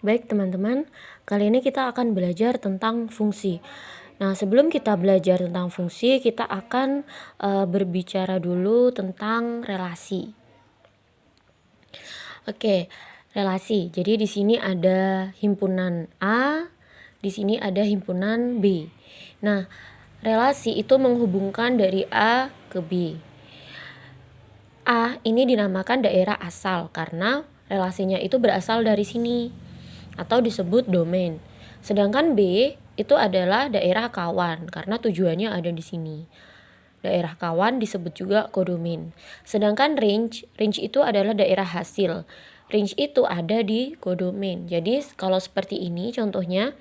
Baik teman-teman, kali ini kita akan belajar tentang fungsi. Nah, sebelum kita belajar tentang fungsi, kita akan berbicara dulu tentang relasi. Oke, relasi. Jadi di sini ada himpunan A, di sini ada himpunan B. Nah, relasi itu menghubungkan dari A ke B. A ini dinamakan daerah asal karena relasinya itu berasal dari sini atau disebut domain. Sedangkan B itu adalah daerah kawan karena tujuannya ada di sini. Daerah kawan disebut juga kodomain. Sedangkan range itu adalah daerah hasil. Range itu ada di kodomain. Jadi kalau seperti ini contohnya,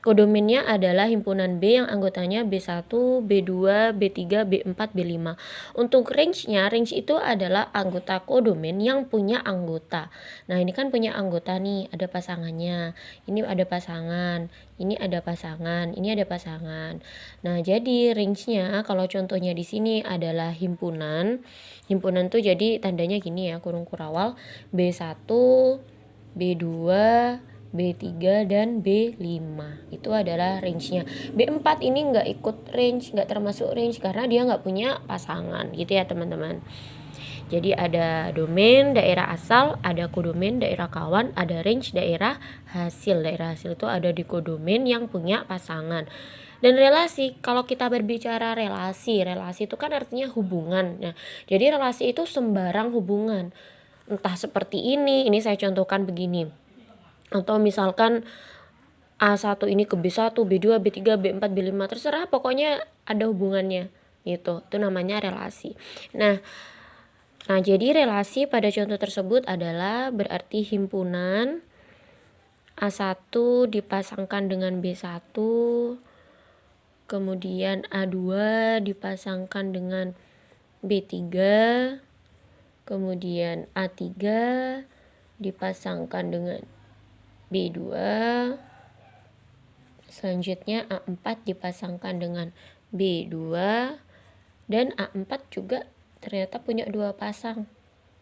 kodomainnya adalah himpunan B yang anggotanya B1, B2, B3, B4, B5. Untuk range itu adalah anggota kodomain yang punya anggota. Nah, ini kan punya anggota nih, ada pasangannya. Ini ada pasangan, ini ada pasangan, ini ada pasangan. Nah, jadi range-nya kalau contohnya di sini adalah himpunan. Himpunan tuh jadi tandanya gini ya, kurung kurawal B1, B2, B3 dan B5 itu adalah range-nya. B4 ini nggak ikut range, nggak termasuk range karena dia nggak punya pasangan gitu ya teman-teman. Jadi ada domain daerah asal, ada kodomain daerah kawan, ada range daerah hasil. Daerah hasil itu ada di kodomain yang punya pasangan. Dan relasi, kalau kita berbicara relasi itu kan artinya hubungan. Nah, jadi relasi itu sembarang hubungan. Entah seperti ini saya contohkan begini. Atau misalkan A1 ini ke B1, B2, B3, B4, B5, terserah pokoknya ada hubungannya gitu. Itu namanya relasi. Nah, jadi relasi pada contoh tersebut adalah berarti himpunan A1 dipasangkan dengan B1, kemudian A2 dipasangkan dengan B3, kemudian A3 dipasangkan dengan B2, selanjutnya A4 dipasangkan dengan B2, dan A4 juga ternyata punya 2 pasang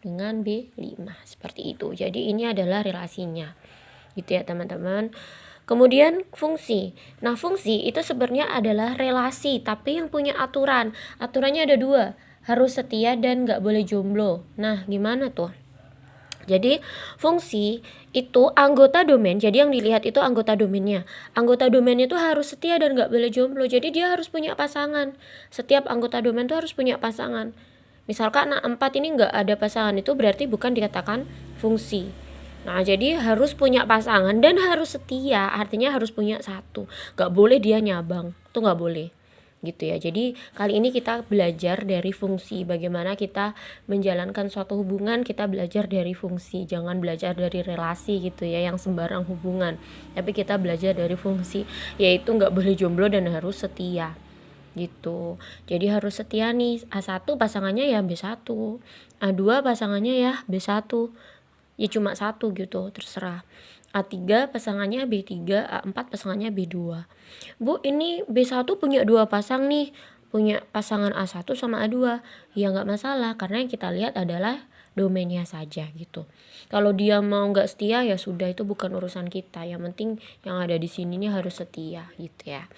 dengan B5 seperti itu. Jadi ini adalah relasinya gitu ya teman-teman. Kemudian fungsi. Nah, fungsi itu sebenarnya adalah relasi tapi yang punya aturan. Aturannya ada 2, harus setia dan gak boleh jomblo. Nah, gimana tuh? Jadi fungsi itu anggota domain, jadi yang dilihat itu anggota domainnya. Anggota domainnya itu harus setia dan gak boleh jomblo. Jadi dia harus punya pasangan. Setiap anggota domain itu harus punya pasangan. Misalkan A4 ini gak ada pasangan, itu berarti bukan dikatakan fungsi. Nah, jadi harus punya pasangan dan harus setia, artinya harus punya satu. Gak boleh dia nyabang, itu gak boleh gitu ya. Jadi kali ini kita belajar dari fungsi, bagaimana kita menjalankan suatu hubungan, kita belajar dari fungsi, jangan belajar dari relasi gitu ya yang sembarang hubungan, tapi kita belajar dari fungsi, yaitu nggak boleh jomblo dan harus setia gitu. Jadi harus setia nih. A1 pasangannya ya B1, A2 pasangannya ya B1, ya cuma satu gitu, terserah. A3 pasangannya B3, A4 pasangannya B2. Bu, ini B1 punya 2 pasang nih, punya pasangan A1 sama A2. Ya nggak masalah, karena yang kita lihat adalah domainnya saja gitu. Kalau dia mau nggak setia ya sudah, itu bukan urusan kita. Yang penting yang ada di sini nih harus setia gitu ya.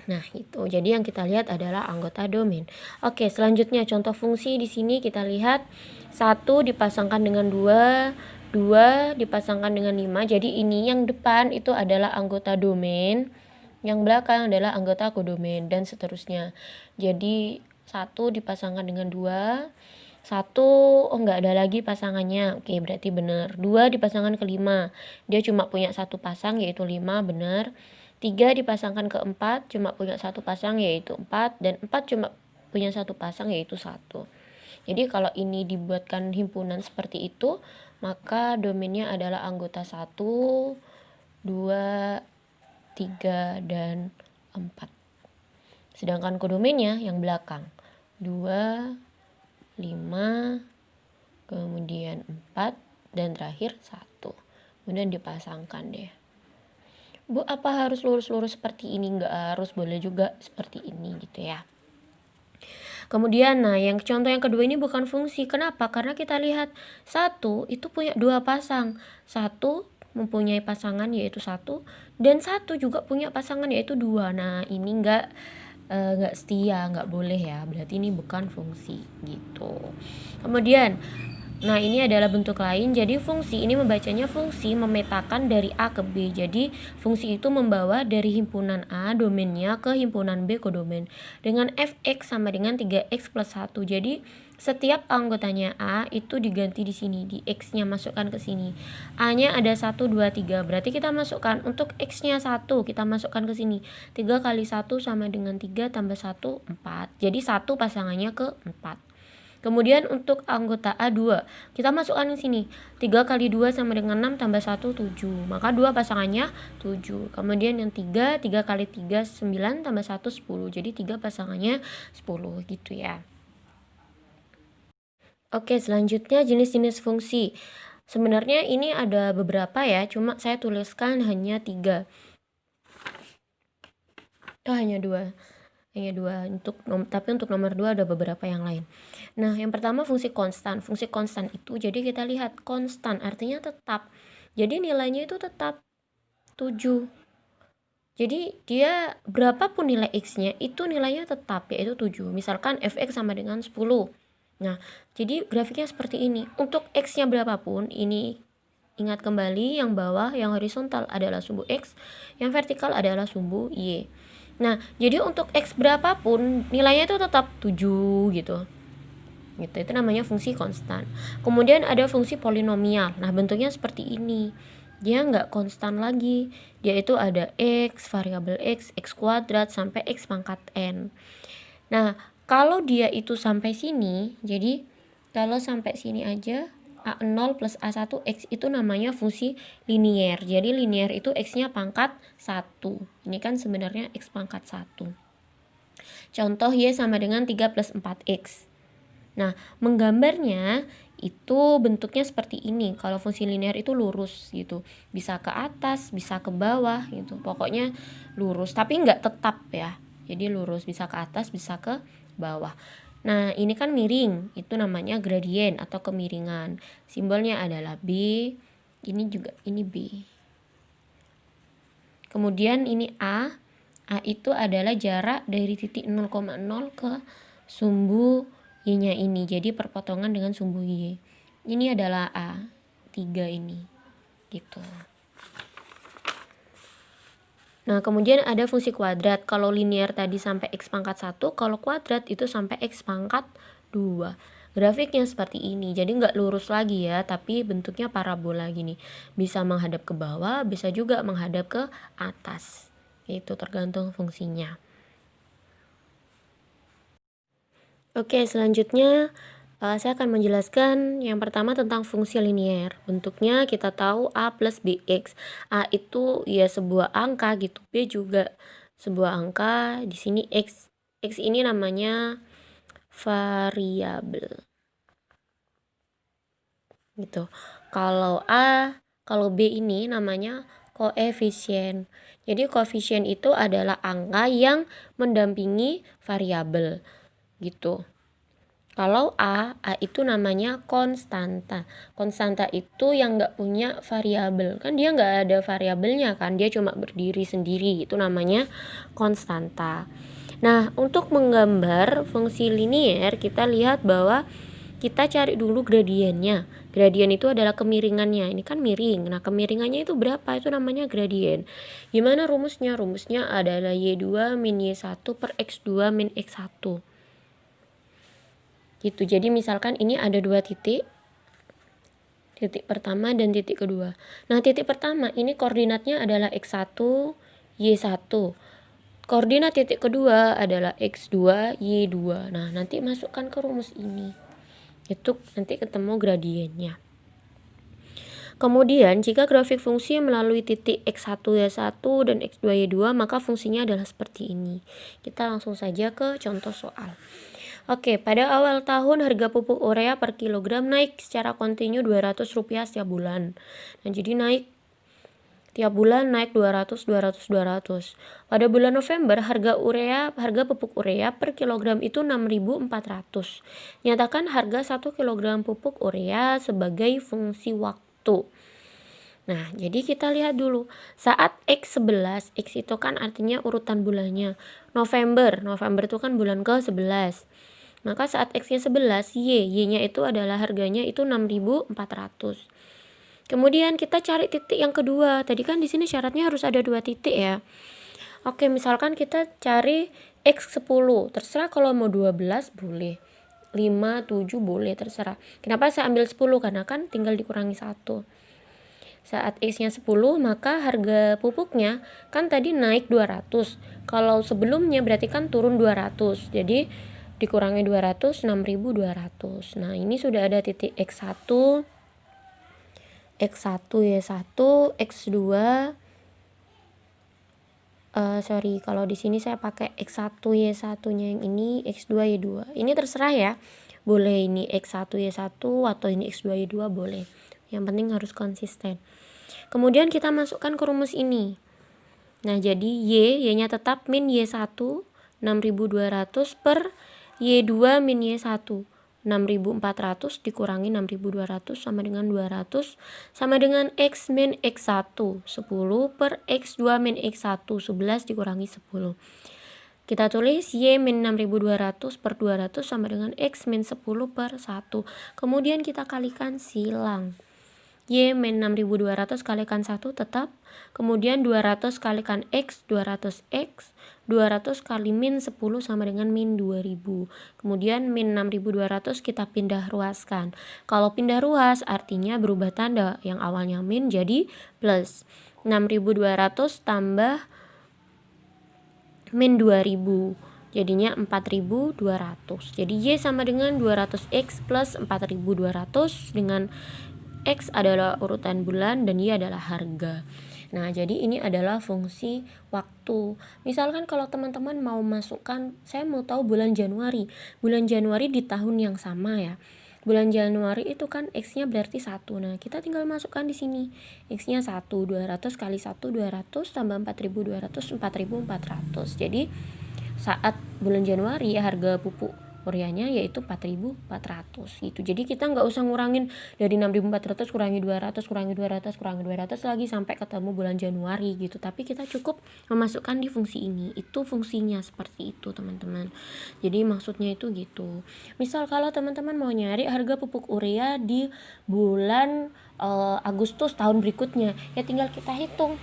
Nah, itu. Jadi yang kita lihat adalah anggota domain. Oke, selanjutnya contoh fungsi di sini kita lihat 1 dipasangkan dengan 2, 2 dipasangkan dengan 5. Jadi ini yang depan itu adalah anggota domain, yang belakang adalah anggota kodomain dan seterusnya. Jadi 1 dipasangkan dengan 2, 1 enggak ada lagi pasangannya. Oke, berarti benar. 2 dipasangkan ke 5. Dia cuma punya 1 pasang yaitu 5, benar. 3 dipasangkan ke 4 cuma punya 1 pasang yaitu 4, dan 4 cuma punya 1 pasang yaitu 1. Jadi kalau ini dibuatkan himpunan seperti itu, maka domainnya adalah anggota 1, 2, 3, dan 4. Sedangkan kodomainnya yang belakang 2, 5, kemudian 4, dan terakhir 1. Kemudian dipasangkan deh. Bu, apa harus lurus-lurus seperti ini? Nggak harus, boleh juga seperti ini gitu ya. Kemudian, nah yang contoh yang kedua ini bukan fungsi. Kenapa? Karena kita lihat 1 itu punya 2 pasang. 1 mempunyai pasangan yaitu 1 dan 1 juga punya pasangan yaitu 2. Nah, ini enggak setia, nggak boleh ya. Berarti ini bukan fungsi gitu. Kemudian, nah ini adalah bentuk lain. Jadi fungsi ini membacanya fungsi memetakan dari A ke B. Jadi fungsi itu membawa dari himpunan A domainnya ke himpunan B kodomen dengan fx sama dengan 3x plus 1. Jadi setiap anggotanya A itu diganti di sini, di x-nya masukkan ke sini. A-nya ada 1, 2, 3. Berarti kita masukkan untuk x-nya 1, kita masukkan ke sini. 3 kali 1 sama dengan 3 tambah 1, 4. Jadi 1 pasangannya ke 4. Kemudian untuk anggota A2, kita masukkan di sini. 3 kali 2 sama dengan 6 tambah 1, 7. Maka 2 pasangannya 7. Kemudian yang 3 kali 3, 9 tambah 1, 10. Jadi 3 pasangannya 10 gitu ya. Oke, selanjutnya jenis-jenis fungsi. Sebenarnya ini ada beberapa ya, cuma saya tuliskan hanya 3. Hanya 2. Tapi untuk nomor 2 ada beberapa yang lain. Nah, yang pertama fungsi konstan. Fungsi konstan itu jadi kita lihat konstan artinya tetap. Jadi nilainya itu tetap 7. Jadi dia berapapun nilai x-nya itu nilainya tetap yaitu 7. Misalkan fx sama dengan 10. Nah, jadi grafiknya seperti ini. Untuk x-nya berapapun, ini ingat kembali yang bawah, yang horizontal adalah sumbu x, yang vertikal adalah sumbu y. Nah, jadi untuk x berapapun, nilainya itu tetap 7 gitu. Itu namanya fungsi konstan. Kemudian ada fungsi polinomial. Nah, bentuknya seperti ini. Dia nggak konstan lagi. Dia itu ada x, variabel x kuadrat, sampai x pangkat n. Nah, kalau dia itu sampai sini, jadi kalau sampai sini aja, A0 plus A1 X itu namanya fungsi linier. Jadi linier itu X-nya pangkat 1. Ini kan sebenarnya X pangkat 1. Contoh Y sama dengan 3 plus 4X. Nah, menggambarnya itu bentuknya seperti ini. Kalau fungsi linier itu lurus gitu. Bisa ke atas, bisa ke bawah gitu. Pokoknya lurus, tapi nggak tetap ya. Jadi lurus, bisa ke atas, bisa ke bawah. Nah, ini kan miring, itu namanya gradien atau kemiringan. Simbolnya adalah B, ini juga ini B. Kemudian ini A. A itu adalah jarak dari titik 0,0 ke sumbu Y-nya ini. Jadi perpotongan dengan sumbu Y. Ini adalah A, 3 ini. Gitu. Nah, kemudian ada fungsi kuadrat. Kalau linear tadi sampai x pangkat 1, kalau kuadrat itu sampai x pangkat 2. Grafiknya seperti ini. Jadi nggak lurus lagi ya, tapi bentuknya parabola gini. Bisa menghadap ke bawah, bisa juga menghadap ke atas. Itu tergantung fungsinya. Oke, selanjutnya saya akan menjelaskan yang pertama tentang fungsi linier. Bentuknya kita tahu A plus BX. A itu ya sebuah angka gitu. B juga sebuah angka. Di sini X. X ini namanya variabel. Gitu. Kalau B ini namanya koefisien. Jadi koefisien itu adalah angka yang mendampingi variabel. Gitu. Kalau A itu namanya konstanta. Konstanta itu yang nggak punya variabel. Kan dia nggak ada variabelnya kan. Dia cuma berdiri sendiri. Itu namanya konstanta. Nah, untuk menggambar fungsi linier, kita lihat bahwa kita cari dulu gradiennya. Gradien itu adalah kemiringannya. Ini kan miring. Nah, kemiringannya itu berapa? Itu namanya gradien. Gimana rumusnya? Rumusnya adalah Y2 min Y1 per X2 min X1. Gitu. Jadi misalkan ini ada 2 titik. Titik pertama dan titik kedua. Nah, titik pertama ini koordinatnya adalah X1, Y1. Koordinat titik kedua adalah X2, Y2. Nah, nanti masukkan ke rumus ini. Itu nanti ketemu gradiennya. Kemudian, jika grafik fungsi melalui titik X1, Y1 dan X2, Y2, maka fungsinya adalah seperti ini. Kita langsung saja ke contoh soal. Oke, pada awal tahun harga pupuk urea per kilogram naik secara kontinu Rp200 setiap bulan. Nah, jadi naik Tiap bulan naik 200, 200, 200. Pada bulan November, harga pupuk urea per kilogram itu 6.400. Nyatakan harga 1 kilogram pupuk urea sebagai fungsi waktu. Nah, jadi kita lihat dulu. Saat X11, X itu kan artinya urutan bulannya. November itu kan bulan ke-11. Maka saat X-nya 11, Y-nya itu adalah harganya itu 6.400. Kemudian kita cari titik yang kedua. Tadi kan di sini syaratnya harus ada 2 titik ya. Oke, misalkan kita cari X10. Terserah kalau mau 12 boleh. 5, 7 boleh, terserah. Kenapa saya ambil 10? Karena kan tinggal dikurangi 1. Saat X-nya 10, maka harga pupuknya kan tadi naik 200. Kalau sebelumnya berarti kan turun 200. Jadi dikurangi 200, 6.200. Nah, ini sudah ada titik X1, Y1, X2. Kalau di sini saya pakai X1, Y1-nya yang ini, X2, Y2. Ini terserah ya. Boleh ini X1, Y1 atau ini X2, Y2 boleh. Yang penting harus konsisten. Kemudian kita masukkan ke rumus ini. Nah, jadi Y-nya tetap min Y1 6.200 per Y2 min Y1. 6.400 dikurangi 6.200 sama dengan 200 sama dengan X min X1 10 per X2 min X1 11 dikurangi 10. Kita tulis Y min 6.200 per 200 sama dengan X min 10 per 1. Kemudian kita kalikan silang. Y min 6.200 kalikan 1 tetap. Kemudian 200 kalikan X, 200X. 200 kali min 10 sama dengan min 2.000. Kemudian min 6.200 kita pindah ruaskan. Kalau pindah ruas artinya berubah tanda. Yang awalnya min jadi plus. 6.200 tambah min 2.000. Jadinya 4.200. Jadi Y sama dengan 200X plus 4.200 dengan X adalah urutan bulan dan Y adalah harga. Nah, jadi ini adalah fungsi waktu. Misalkan kalau teman-teman mau masukkan, saya mau tahu bulan Januari. Bulan Januari di tahun yang sama ya. Bulan Januari itu kan X-nya berarti 1. Nah, kita tinggal masukkan di sini. X-nya 1, 200 kali 1, 200 tambah 4.200, 4.400. Jadi, saat bulan Januari harga pupuk ureanya yaitu 4.400 gitu. Jadi kita nggak usah ngurangin dari 6.400 kurangi 200 kurangi 200 kurangi 200 lagi sampai ketemu bulan Januari gitu. Tapi kita cukup memasukkan di fungsi ini. Itu fungsinya seperti itu, teman-teman. Jadi maksudnya itu gitu. Misal kalau teman-teman mau nyari harga pupuk urea di bulan Agustus tahun berikutnya, ya tinggal kita hitung.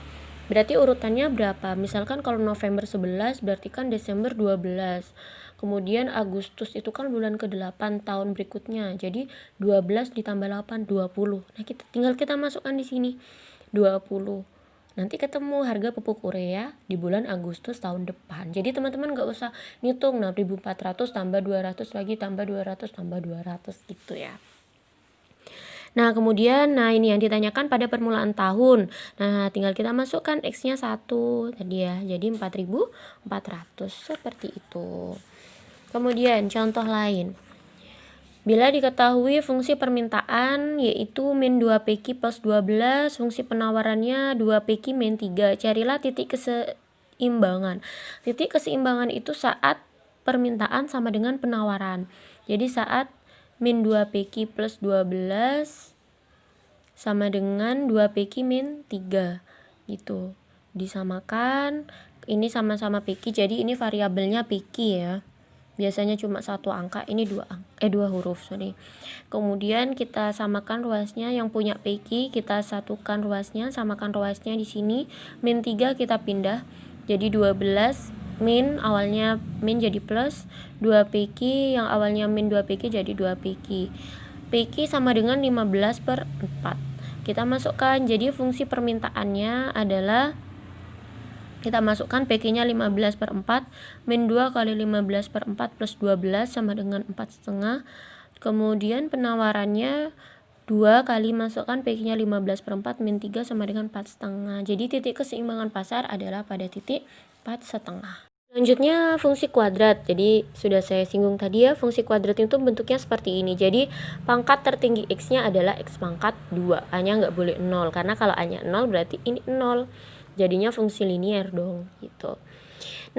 Berarti urutannya berapa? Misalkan kalau November 11 berarti kan Desember 12. Kemudian Agustus itu kan bulan ke-8 tahun berikutnya. Jadi 12 ditambah 8 20. Nah, tinggal kita masukkan di sini 20. Nanti ketemu harga pupuk urea di bulan Agustus tahun depan. Jadi teman-teman nggak usah ngitung 6.400 tambah 200 lagi tambah 200 tambah 200 gitu ya. Nah, kemudian ini yang ditanyakan pada permulaan tahun. Nah, tinggal kita masukkan X-nya 1 tadi ya. Jadi 4.400 seperti itu. Kemudian contoh lain. Bila diketahui fungsi permintaan yaitu min 2PQ plus 12, fungsi penawarannya 2PQ min 3. Carilah titik keseimbangan. Titik keseimbangan itu saat permintaan sama dengan penawaran. Jadi saat min 2PQ plus 12 sama dengan 2PQ min 3 gitu. Disamakan, ini sama-sama PQ, jadi ini variabelnya PQ ya. Biasanya cuma satu angka, ini dua huruf, sorry. Kemudian kita samakan ruasnya, yang punya PQ kita satukan ruasnya, samakan ruasnya di sini. Min 3 kita pindah jadi 12, min awalnya min jadi plus, 2PQ yang awalnya min 2PQ jadi 2PQ. PQ sama dengan 15 per 4. Kita masukkan, jadi fungsi permintaannya adalah kita masukkan PQ-nya 15 per 4, min 2 kali 15 per 4 plus 12 sama dengan 4,5. Kemudian penawarannya 2 kali masukkan PQ-nya 15 per 4, min 3 sama dengan 4,5. Jadi titik keseimbangan pasar adalah pada titik 4,5. Selanjutnya fungsi kuadrat. Jadi sudah saya singgung tadi ya, fungsi kuadrat itu bentuknya seperti ini. Jadi pangkat tertinggi x-nya adalah x pangkat 2. A-nya nggak boleh 0 karena kalau A-nya 0 berarti ini 0. Jadinya fungsi linier dong gitu.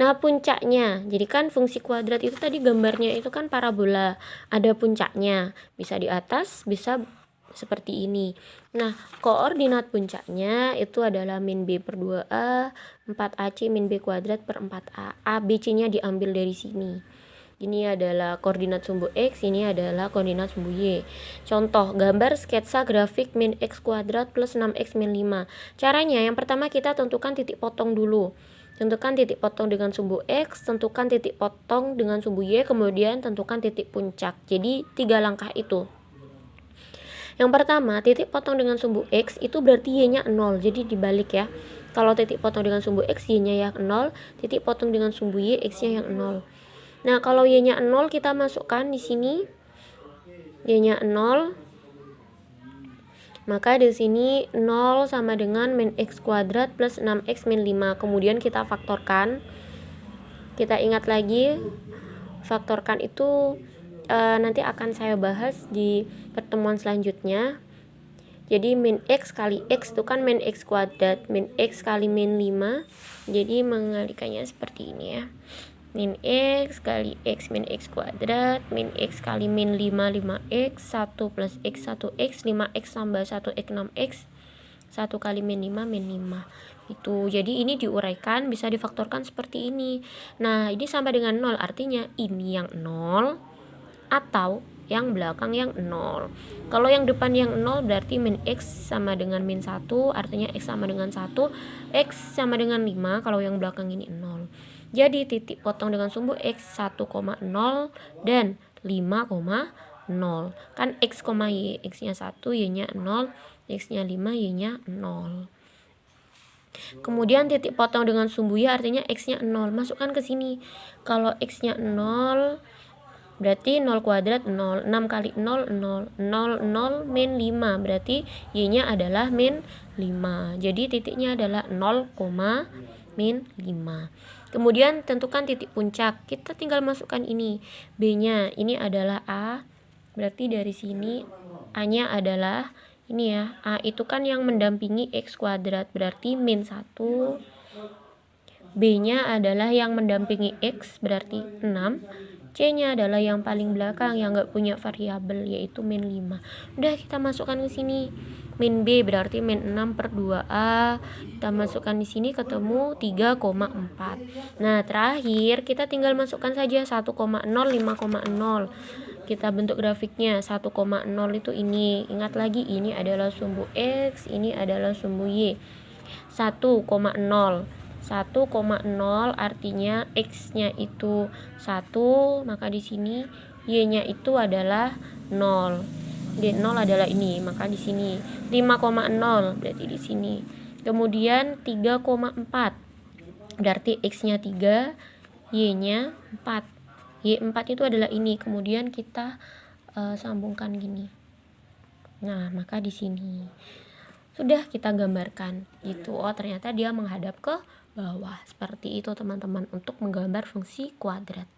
Nah, puncaknya. Jadi kan fungsi kuadrat itu tadi gambarnya itu kan parabola. Ada puncaknya. Bisa di atas, bisa seperti ini. Nah, koordinat puncaknya itu adalah min B per 2A, 4AC min B kuadrat per 4A. A, B, C-nya diambil dari sini. Ini adalah koordinat sumbu X, ini adalah koordinat sumbu Y. Contoh, gambar sketsa grafik min X kuadrat plus 6X min 5. Caranya, yang pertama kita tentukan titik potong dulu. Tentukan titik potong dengan sumbu X, tentukan titik potong dengan sumbu Y, kemudian tentukan titik puncak. Jadi 3 langkah itu. Yang pertama, titik potong dengan sumbu X itu berarti Y-nya 0. Jadi dibalik ya. Kalau titik potong dengan sumbu X, Y-nya yang 0. Titik potong dengan sumbu Y, X-nya yang 0. Nah, kalau Y-nya 0 kita masukkan di sini. Y-nya 0. Maka di sini 0 sama dengan min X kuadrat plus 6X min 5. Kemudian kita faktorkan. Kita ingat lagi, faktorkan itu nanti akan saya bahas di pertemuan selanjutnya. Jadi min X kali X itu kan min X kuadrat, min X kali min 5. Jadi mengalikannya seperti ini ya. Min X kali X min X kuadrat, min X kali min 5, 5X, 1 plus X, 1X, 5X tambah 1X, 6X, 1 kali min 5, min 5. Itu. Jadi ini diuraikan, bisa difaktorkan seperti ini. Nah, ini sama dengan 0, artinya ini yang 0 atau yang belakang yang 0. Kalau yang depan yang 0 berarti min X sama dengan min 1, artinya X sama dengan 1, X sama dengan 5 kalau yang belakang ini 0. Jadi titik potong dengan sumbu X 1,0 dan 5,0. Kan X, Y, X-nya 1, Y-nya 0, X-nya 5, Y-nya 0. Kemudian titik potong dengan sumbu Y artinya X-nya 0. Masukkan ke sini. Kalau X-nya 0 berarti 0 kuadrat 0. 6 kali 0, 0. 0, 0 min 5. Berarti Y-nya adalah min 5. Jadi titiknya adalah 0, min 5. Kemudian tentukan titik puncak. Kita tinggal masukkan ini. B-nya ini adalah A. Berarti dari sini A-nya adalah ini ya. A itu kan yang mendampingi X kuadrat. Berarti min 1. B-nya adalah yang mendampingi X. Berarti 6. C-nya adalah yang paling belakang yang nggak punya variabel yaitu min 5. Udah kita masukkan ke sini. Min B berarti min 6 per 2A. Kita masukkan di sini ketemu 3,4. Nah, terakhir kita tinggal masukkan saja 1,0, 5,0. Kita bentuk grafiknya. 1,0 itu ini. Ingat lagi ini adalah sumbu X, ini adalah sumbu Y. 1,0 artinya X-nya itu 1, maka di sini Y-nya itu adalah 0. D0 adalah ini, maka di sini 5,0 berarti di sini. Kemudian 3,4 berarti X-nya 3, Y-nya 4. Y4 itu adalah ini. Kemudian kita sambungkan gini. Nah, maka di sini sudah kita gambarkan gitu. Oh, ternyata dia menghadap ke bawah. Seperti itu teman-teman untuk menggambar fungsi kuadrat.